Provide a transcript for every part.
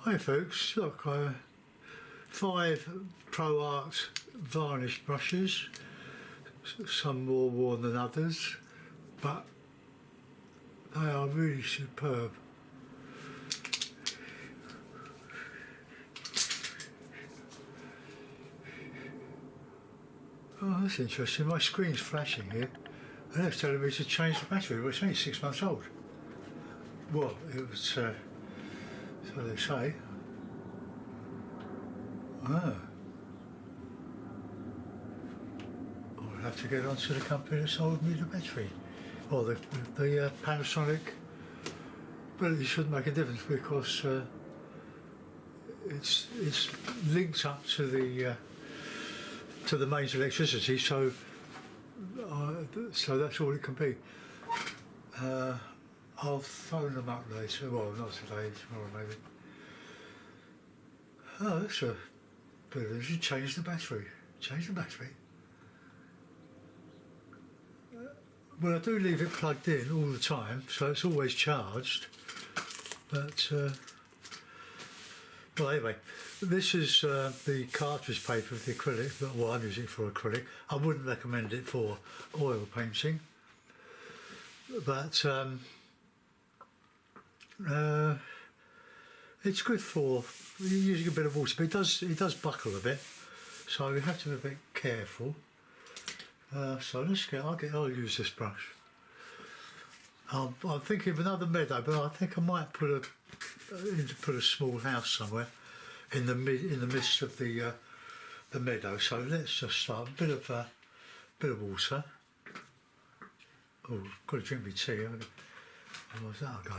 Hi folks, look, 5 Pro Art varnish brushes, some more worn than others, but they are really superb. Oh, that's interesting, my screen's flashing here and it's telling me to change the battery, but it's only 6 months old. Well, it was, so they say. Ah. I'll have to get on to the company that sold me the battery. Or the Panasonic. But it shouldn't make a difference because it's linked up to the mains electricity, so that's all it can be. I'll phone them up later. Well, not today, tomorrow maybe. Oh, that's a bit of it. Change the battery. Change the battery. Well, I do leave it plugged in all the time, so it's always charged. But, well, anyway, this is the cartridge paper of the acrylic. Well, I'm using it for acrylic. I wouldn't recommend it for oil painting. But it's good for using a bit of water, but it does buckle a bit, so you have to be a bit careful. So I'll use this brush. I'm thinking of another meadow, but I think I might put a small house somewhere in the midst of the meadow. So let's just start a bit of water. Oh, I've got to drink my tea. Otherwise that'll go.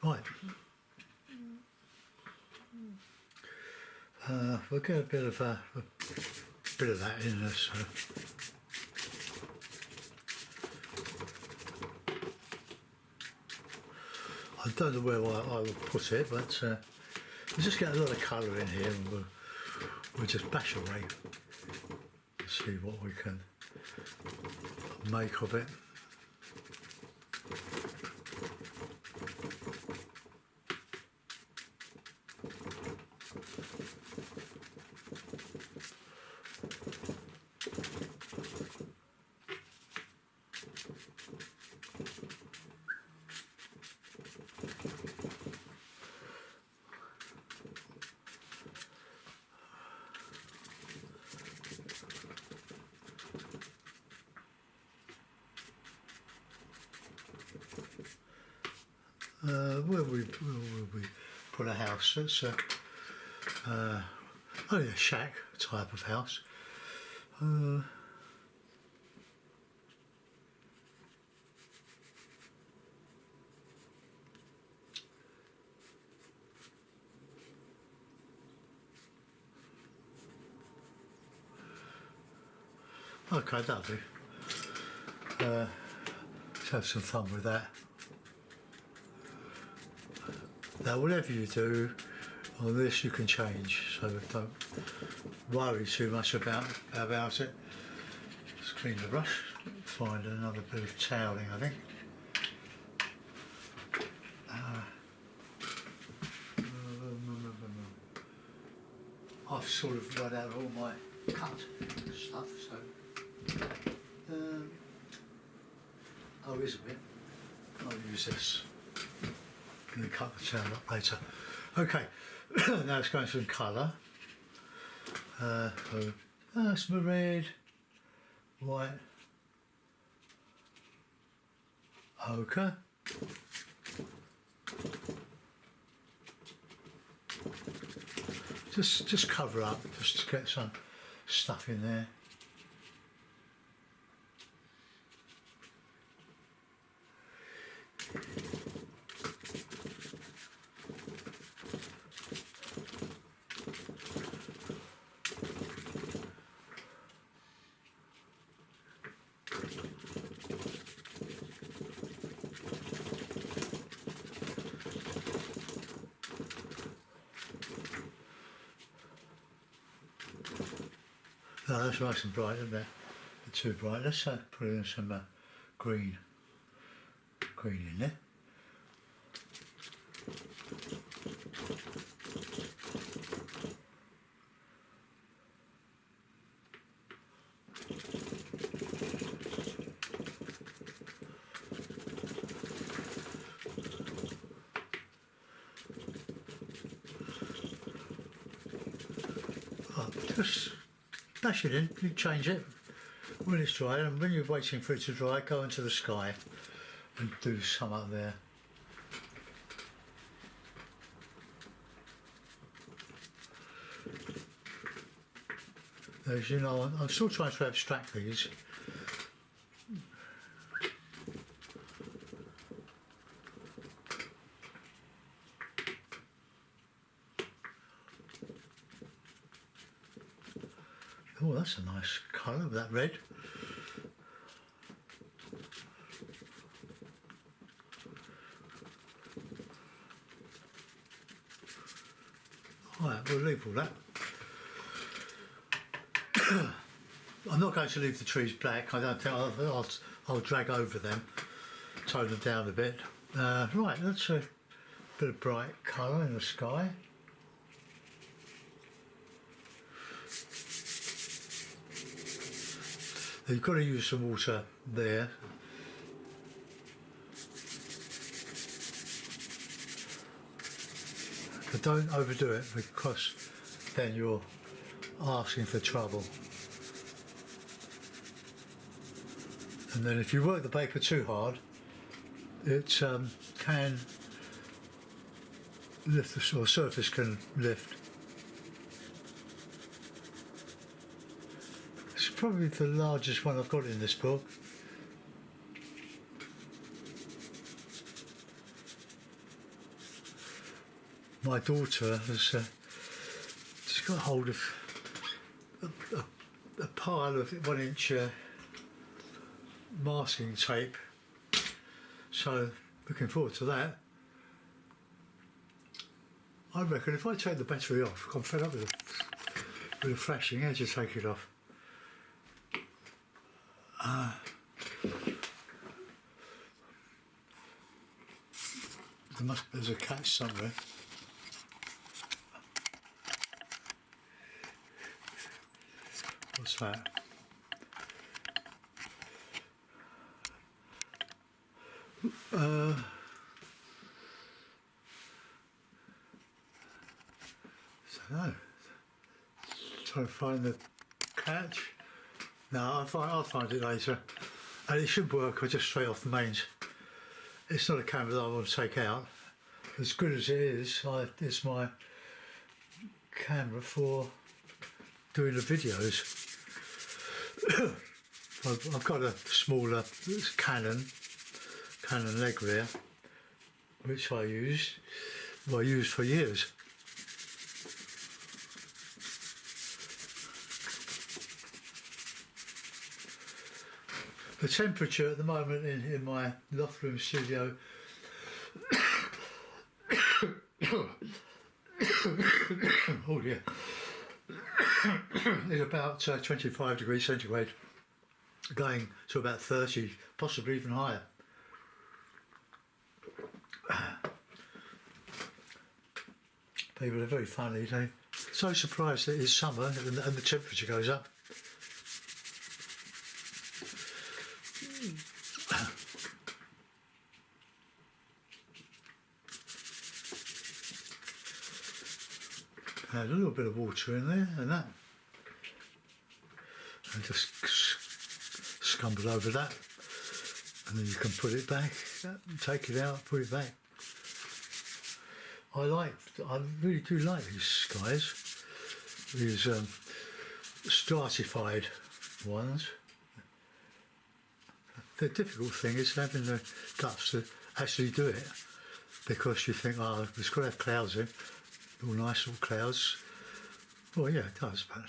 Right, we'll get a bit of that in there. So. I don't know where I will put it, but we'll just get a lot of colour in here, and we'll just bash away and see what we can make of it. Where will we put a house? It's only a shack type of house. Okay, that'll do. Let's have some fun with that. Now, whatever you do on this, you can change, so don't worry too much about it. Just clean the brush, find another bit of toweling, I think. I've sort of run out of all my cut stuff, so oh, here's a bit. I'll use this. Going to cut the tail up later. Okay, now it's going to some colour. Some red, white, ochre. Just cover up, just to get some stuff in there. Oh, that's nice and bright, isn't it? Not too bright. Let's put in some green in there. Just dash it in, you change it when it's dry, and when you're waiting for it to dry, go into the sky and do some up there. As you know, I'm still trying to abstract these. Oh, that's a nice colour with that red. Alright, we'll leave all that. I'm not going to leave the trees black. I don't think I'll drag over them, tone them down a bit. Right, that's a bit of bright colour in the sky. You've got to use some water there. But don't overdo it, because then you're asking for trouble. And then if you work the paper too hard, it can lift, the surface can lift. It's probably the largest one I've got in this book. My daughter has just got hold of a pile of 1-inch masking tape, so looking forward to that. I reckon if I take the battery off, I'm fed up with the flashing edge, to take it off. There's a catch somewhere. What's that? I don't know. Trying to find the catch. No, I'll find it later. And it should work. I just straight off the mains. It's not a camera that I want to take out. As good as it is, it's my camera for doing the videos. I've got a smaller Canon leg rear, which I used for years. The temperature at the moment in my loft room studio oh dear, is about 25 degrees centigrade, going to about 30, possibly even higher. People are very funny, they're so surprised that it's summer and the temperature goes up. Add a little bit of water in there and that, and just scumble over that, and then you can put it back, take it out, put it back. I really do like these skies, these stratified ones. The difficult thing is having the guts to actually do it, because you think, oh, it's got to have clouds in. All nice little clouds. Well, yeah, it does, but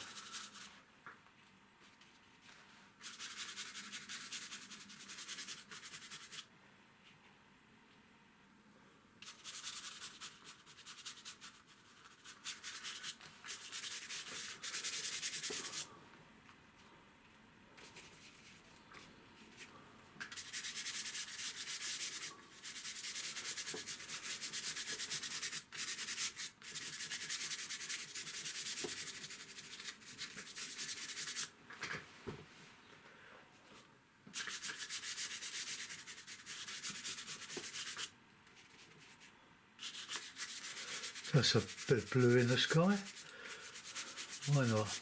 That's a bit of blue in the sky. Why not?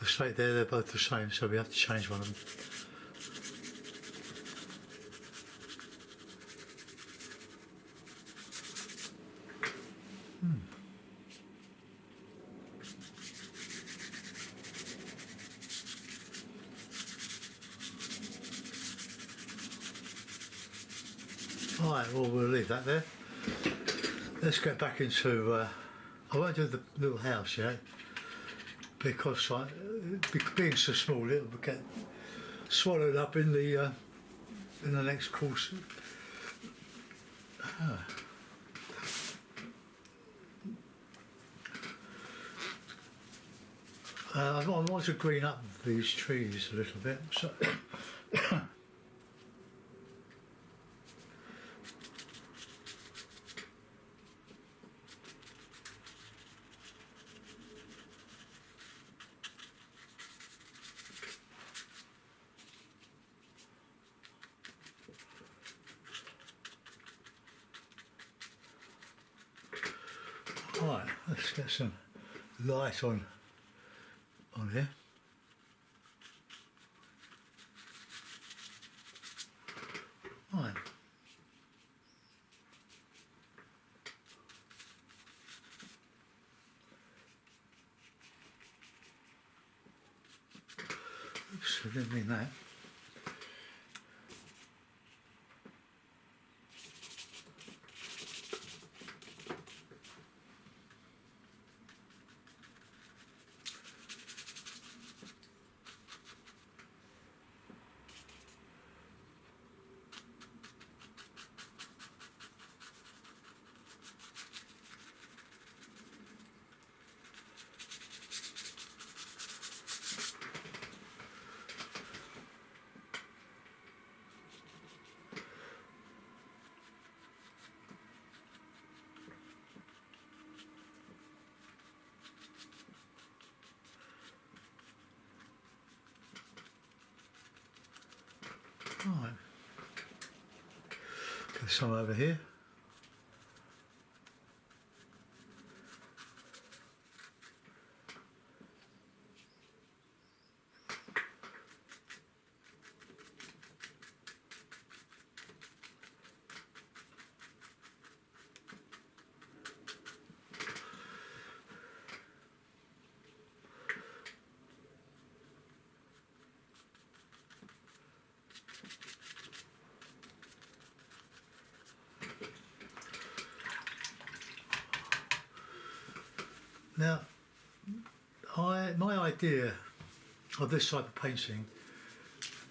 Straight there, they're both the same, so we have to change one of them. Right, well, we'll leave that there. Let's get back into, I won't do the little house yet, because being so small, it will get swallowed up in the next course. I want to green up these trees a little bit. So right, let's get some light on here. Right. Oops, I didn't mean that. Right. Get some over here. Now, my idea of this type of painting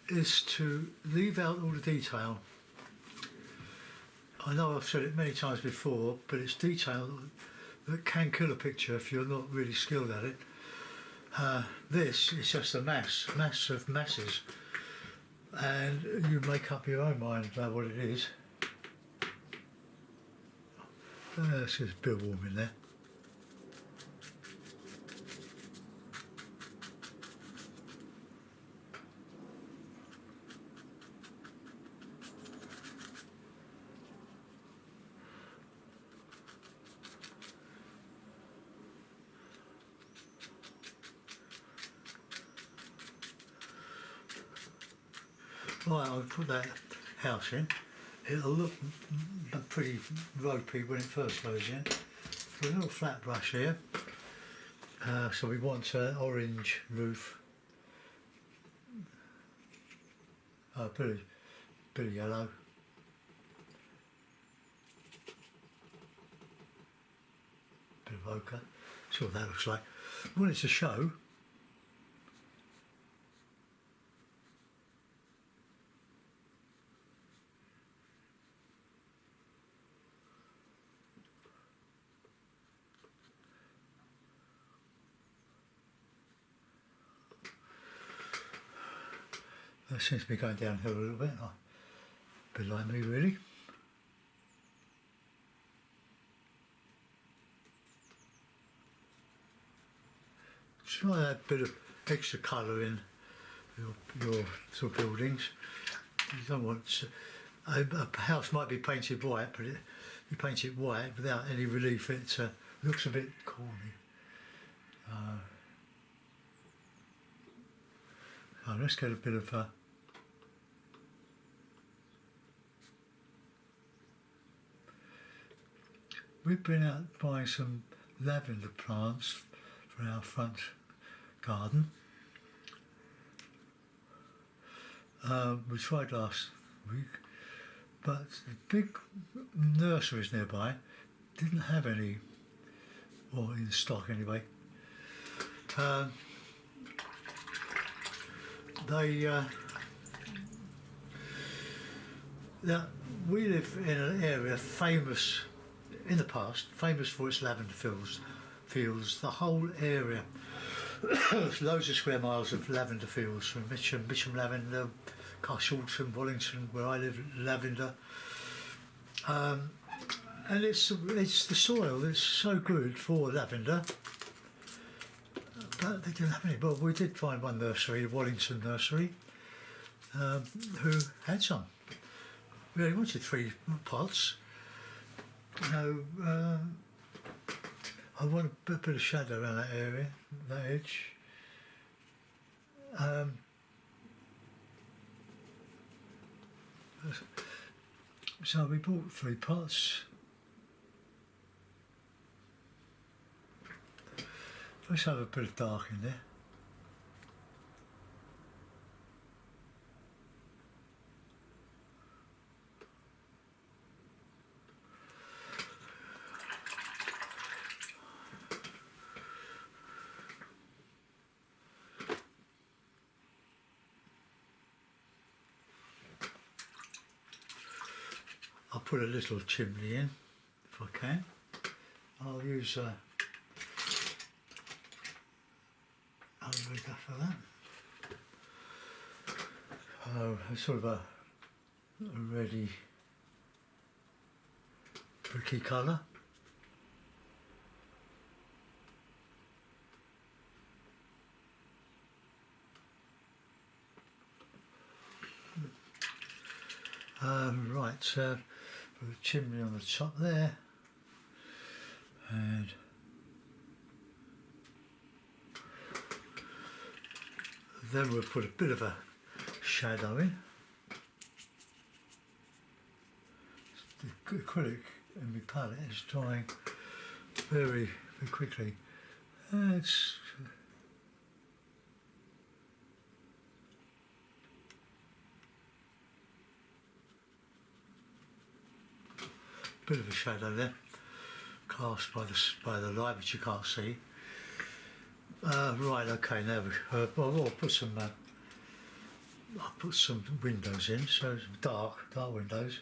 is to leave out all the detail. I know I've said it many times before, but it's detail that can kill a picture if you're not really skilled at it. This is just a mass of masses, and you make up your own mind about what it is. It's just a bit warm in there. Right, I'll put that house in. It'll look pretty ropey when it first goes in. So a little flat brush here. So we want an orange roof. A bit of yellow. Bit of ochre. See what that looks like. We want it to show. That seems to be going downhill a little bit. A bit like me, really. Try that bit of extra colour in your sort of buildings. You don't want a house might be painted white, but you paint it white without any relief. It looks a bit corny. So let's get a bit of we've been out buying some lavender plants for our front garden. We tried last week, but the big nurseries nearby didn't have any, or in stock anyway. We live in an area famous in the past, famous for its lavender fields. The whole area, there's loads of square miles of lavender fields from Mitcham lavender, Carshalton, Wallington, where I live, lavender. And it's the soil. It's so good for lavender. But they didn't have any. But we did find one nursery, the Wallington nursery, who had some. We only wanted 3 pots. I want a bit of shadow around that area, that edge. So we bought 3 pots. Let's have a bit of dark in there. I'll put a little chimney in if I can. I'll use red for that. Sort of a reddy bricky colour. Right, put a chimney on the top there, and then we'll put a bit of a shadow in. The acrylic in my palette is drying very, very quickly. It's a bit of a shadow there, cast by the light, which you can't see. Right, okay, now I'll put some. I'll put some windows in, so dark windows.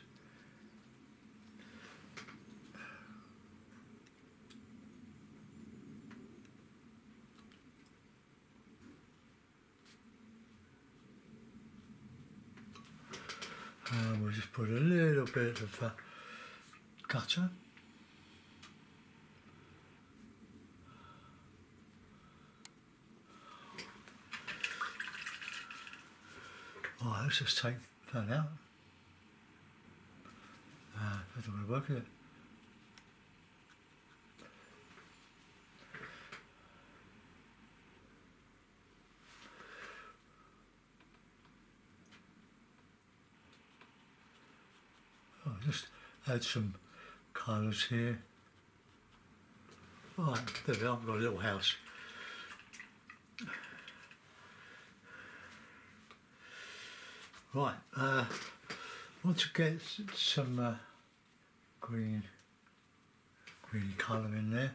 We'll just put a little bit of gutter. Alright, let's just take that out. That doesn't work, is it? add some colours here. Right, there we are, I've got a little house. Right, want to get some greeny colour in there.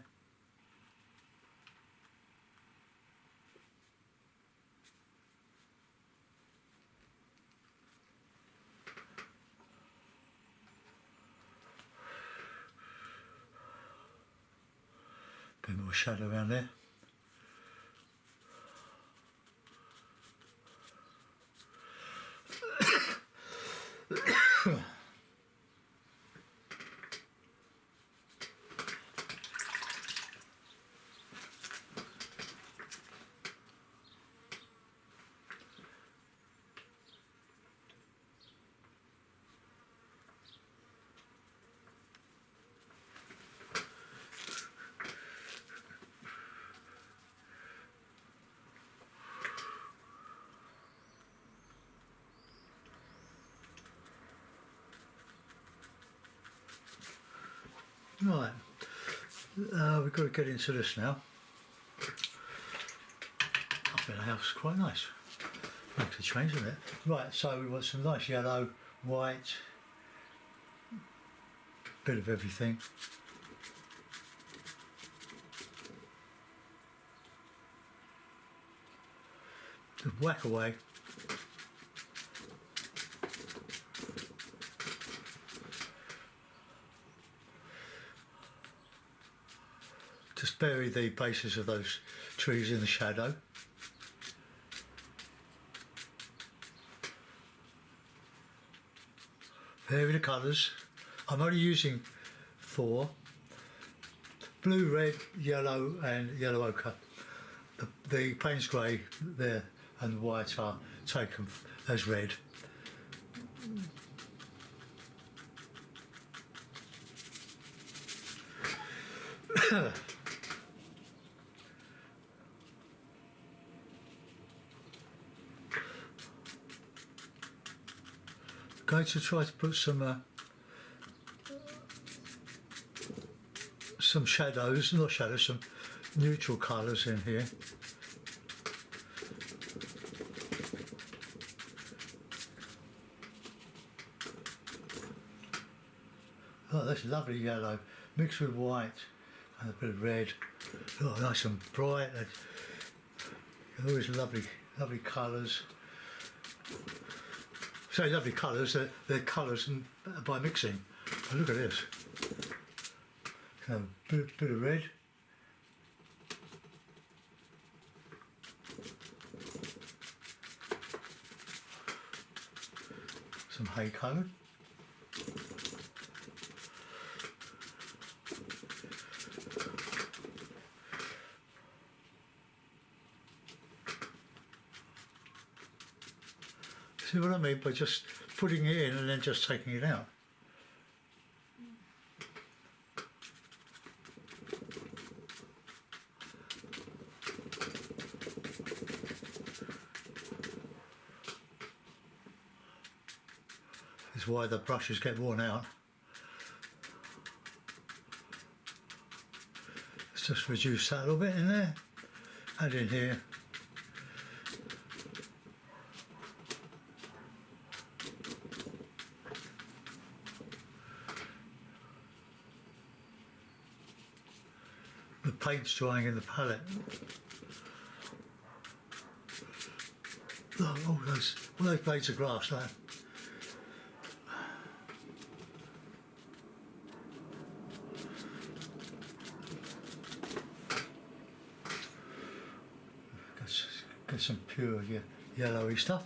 Bit more shadow around there. Right, we've got to get into this now. I think the house is quite nice. Makes a change, doesn't it? Right, so we want some nice yellow, white, bit of everything. Just whack away. Just bury the bases of those trees in the shadow. Vary the colours. I'm only using 4. Blue, red, yellow and yellow ochre. The Payne's grey there and the white are taken as red. Going to try to put some shadows, not shadows, some neutral colours in here. Oh, that's lovely yellow, mixed with white and a bit of red. Oh, nice and bright. Always lovely, lovely colours. So lovely colours, they're colours by mixing. Oh, look at this. So, bit of red. Some hay colour. See what I mean by just putting it in and then just taking it out? This is why the brushes get worn out. Let's just reduce that a little bit in there. Add in here. The paint's drying in the palette. Oh, all those blades of grass there. Get some pure yellowy stuff.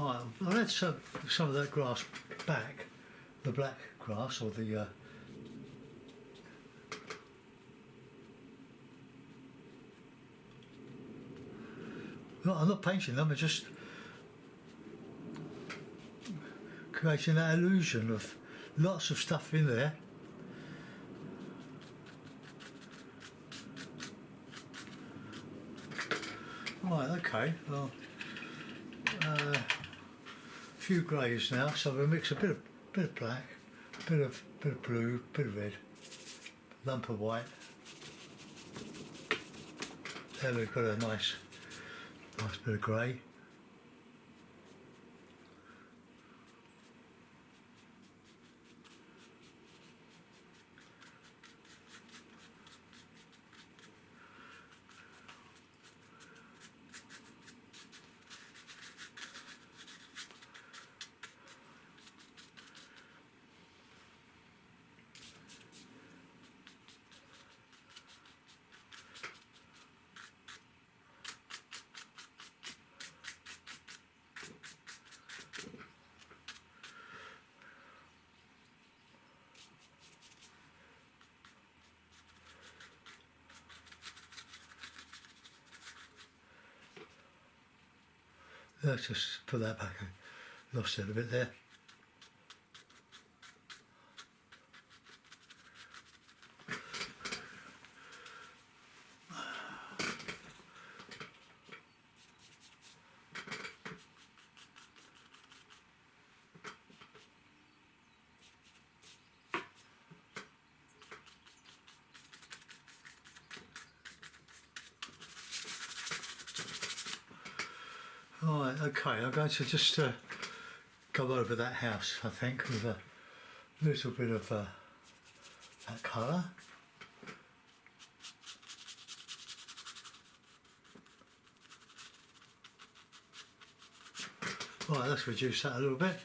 Right, I'll add some of that grass back, the black grass or the no, I'm not painting them, I'm just creating that illusion of lots of stuff in there. Right, okay, well, a few greys now, so we'll mix a bit of black, bit of blue, bit of red, lump of white. There we've got a nice bit of grey. Let's just put that back. I lost it a bit there. Right, okay, I'm going to just go over that house, I think, with a little bit of that colour. Right, let's reduce that a little bit.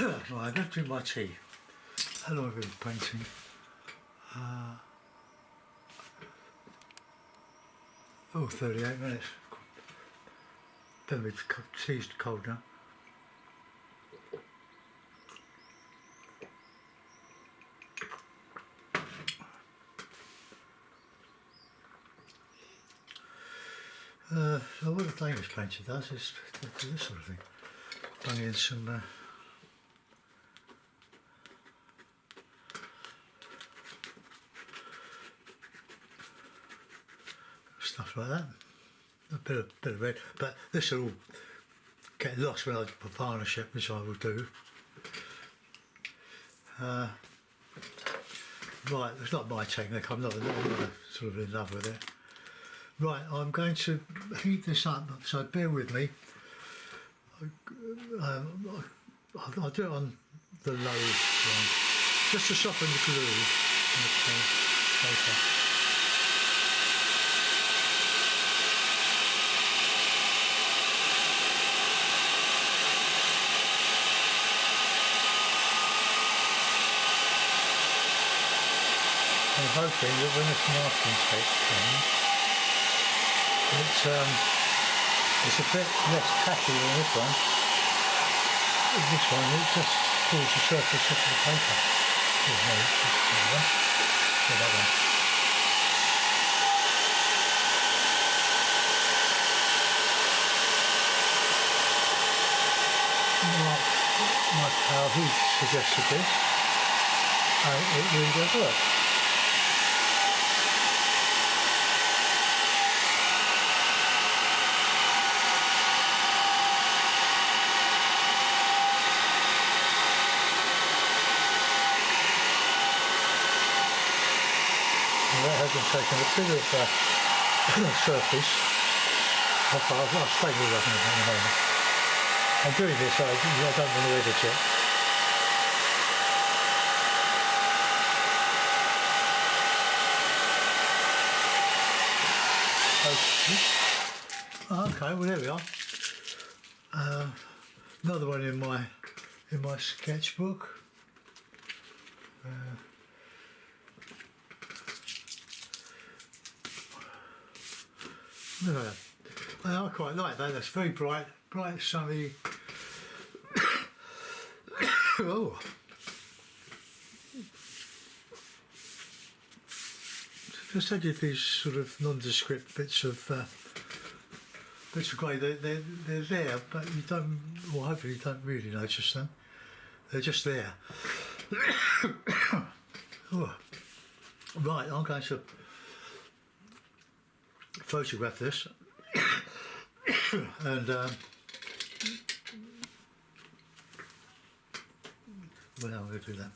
Right, I'm going to drink my tea. How long have I been painting? Oh, 38 minutes. Then the tea's cold now. So what a Danish painter does is this sort of thing. Bring in some stuff like that. A bit of red, but this will all get lost when I put varnish it, which I will do. Right, it's not my technique. I'm not sort of in love with it. Right, I'm going to heat this up, so bear with me. I'll do it on the low one, just to soften the glue on the paper. I'm hoping that when this masking tape comes, it's a bit less tacky than this one. This one, it just pulls the surface off the paper. There's no, that one. Like how he suggested this, it really does work. That hasn't taken a bit of surface off. I'll straighten it up in a moment. I'm doing this so I don't want to edit it. Okay, well there we are. Another one in my sketchbook. Yeah. I quite like that. That's very bright, sunny. Oh. Just added these sort of nondescript bits of grey. They're there, but you don't. Well, hopefully you don't really notice them. They're just there. Oh. Right, I'm going to photograph this, and well, I'm going to do that.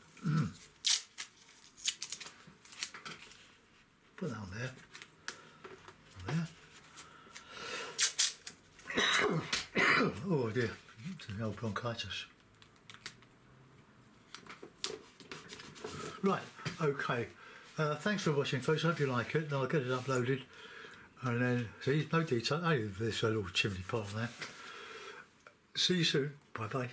Put that on there. Oh dear, it's an old bronchitis. Right, okay. Thanks for watching, folks. I hope you like it. I'll get it uploaded, and then see, no detail. Only this little chimney pot on there. See you soon. Bye bye.